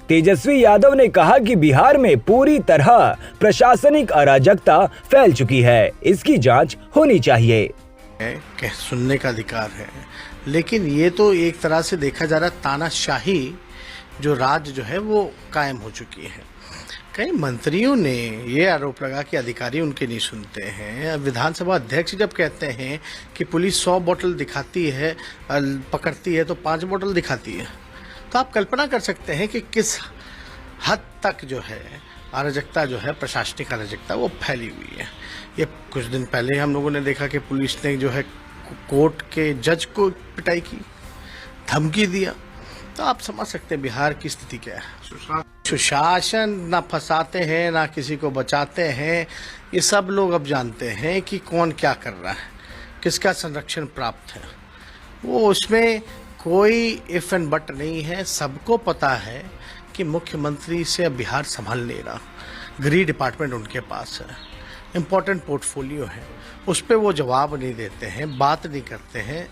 तेजस्वी यादव ने कहा कि बिहार में पूरी तरह प्रशासनिक अराजकता फैल चुकी है, इसकी जांच होनी चाहिए। कह सुनने का अधिकार है, लेकिन ये तो एक तरह से देखा जा रहा तानाशाही जो राज्य जो है वो कायम हो चुकी है। कई मंत्रियों ने ये आरोप लगा कि अधिकारी उनके नहीं सुनते हैं। विधानसभा अध्यक्ष जब कहते हैं कि पुलिस 100 बोतल दिखाती है, पकड़ती है तो 5 बोतल दिखाती है, तो आप कल्पना कर सकते हैं कि किस हद तक जो है अराजकता जो है, प्रशासनिक अराजकता वो फैली हुई है। ये कुछ दिन पहले हम लोगों ने देखा कि पुलिस ने जो है कोर्ट के जज को पिटाई की, धमकी दिया। तो आप समझ सकते हैं बिहार की स्थिति क्या है। सुशासन ना फंसाते हैं ना किसी को बचाते हैं। ये सब लोग अब जानते हैं कि कौन क्या कर रहा है, किसका संरक्षण प्राप्त है। वो उसमें कोई इफ एंड बट नहीं है। सबको पता है कि मुख्यमंत्री से अब बिहार संभाल नहीं रहा। गृह डिपार्टमेंट उनके पास है, इम्पोर्टेंट पोर्टफोलियो है, उस पर वो जवाब नहीं देते हैं, बात नहीं करते हैं।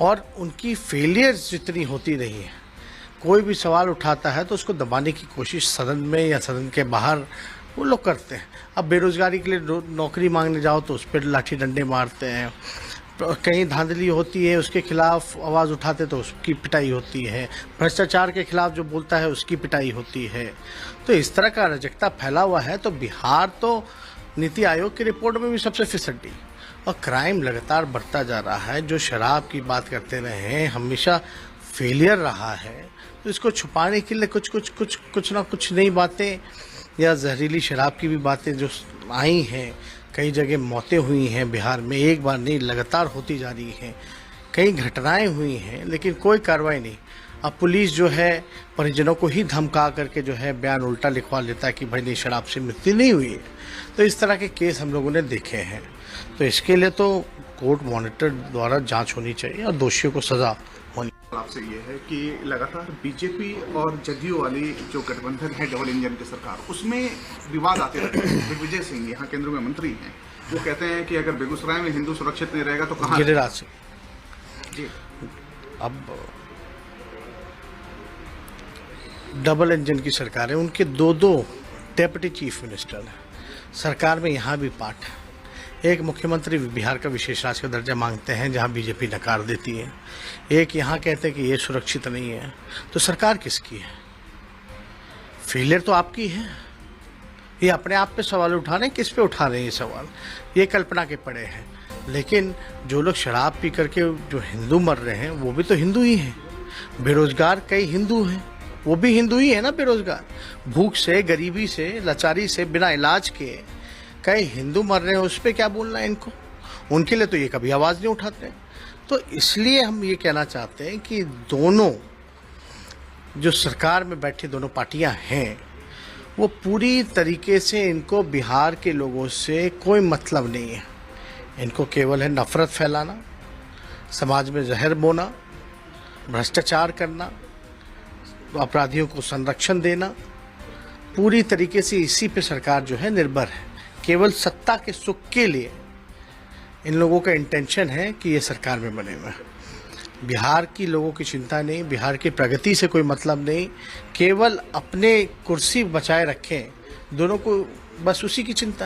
और उनकी फेलियर्स जितनी होती रही है, कोई भी सवाल उठाता है तो उसको दबाने की कोशिश सदन में या सदन के बाहर वो लोग करते हैं। अब बेरोजगारी के लिए नौकरी मांगने जाओ तो उस पर लाठी डंडे मारते हैं। कहीं धांधली होती है उसके खिलाफ आवाज़ उठाते तो उसकी पिटाई होती है। भ्रष्टाचार के खिलाफ जो बोलता है उसकी पिटाई होती है। तो इस तरह का अराजकता फैला हुआ है। तो बिहार तो नीति आयोग की रिपोर्ट में भी सबसे फिसड्डी, और क्राइम लगातार बढ़ता जा रहा है। जो शराब की बात करते रहे हैं, हमेशा फेलियर रहा है। तो इसको छुपाने के लिए कुछ ना कुछ नई बातें, या जहरीली शराब की भी बातें जो आई हैं। कई जगह मौतें हुई हैं बिहार में, एक बार नहीं लगातार होती जा रही हैं। कई घटनाएं हुई हैं लेकिन कोई कार्रवाई नहीं। अब पुलिस जो है परिजनों को ही धमका करके जो है बयान उल्टा लिखवा लेता है कि भाई नहीं, शराब से मृत्यु नहीं हुई है। तो इस तरह के केस हम लोगों ने देखे हैं। तो इसके लिए तो कोर्ट मॉनिटर द्वारा जांच होनी चाहिए और दोषियों को सजा होनी। आपसे ये है कि लगातार बीजेपी और जदयू वाली जो गठबंधन है डबल इंजन की सरकार, उसमें विवाद आते रहते हैं। दिग्विजय सिंह यहाँ केंद्र में मंत्री हैं, वो कहते हैं कि अगर बेगूसराय में हिंदू सुरक्षित नहीं रहेगा तो कहाँ। गिरिराज सिंह जी, अब डबल इंजन की सरकार है, उनके दो डेप्यूटी चीफ मिनिस्टर हैं सरकार में। यहाँ भी पार्ट है। एक मुख्यमंत्री बिहार का विशेष राज्य का दर्जा मांगते हैं जहाँ बीजेपी नकार देती है। एक यहाँ कहते हैं कि ये सुरक्षित नहीं है। तो सरकार किसकी है? फेलियर तो आपकी है। ये अपने आप पे सवाल उठा रहे हैं, किस पे उठा रहे हैं ये सवाल? ये कल्पना के पड़े हैं। लेकिन जो लोग शराब पी करके जो हिंदू मर रहे हैं वो भी तो हिंदू ही हैं। बेरोजगार कई हिंदू हैं, वो भी हिंदू ही है ना बेरोजगार। भूख से, गरीबी से, लाचारी से, बिना इलाज के कई हिंदू मर रहे हैं, उस पर क्या बोलना है इनको? उनके लिए तो ये कभी आवाज़ नहीं उठाते। तो इसलिए हम ये कहना चाहते हैं कि दोनों जो सरकार में बैठी दोनों पार्टियां हैं, वो पूरी तरीके से, इनको बिहार के लोगों से कोई मतलब नहीं है। इनको केवल है नफरत फैलाना, समाज में जहर बोना, भ्रष्टाचार करना, अपराधियों को संरक्षण देना। पूरी तरीके से इसी पे सरकार जो है निर्भर है। केवल सत्ता के सुख के लिए इन लोगों का इंटेंशन है कि ये सरकार में बने हुए हैं। बिहार की लोगों की चिंता नहीं, बिहार की प्रगति से कोई मतलब नहीं। केवल अपने कुर्सी बचाए रखें, दोनों को बस उसी की चिंता है।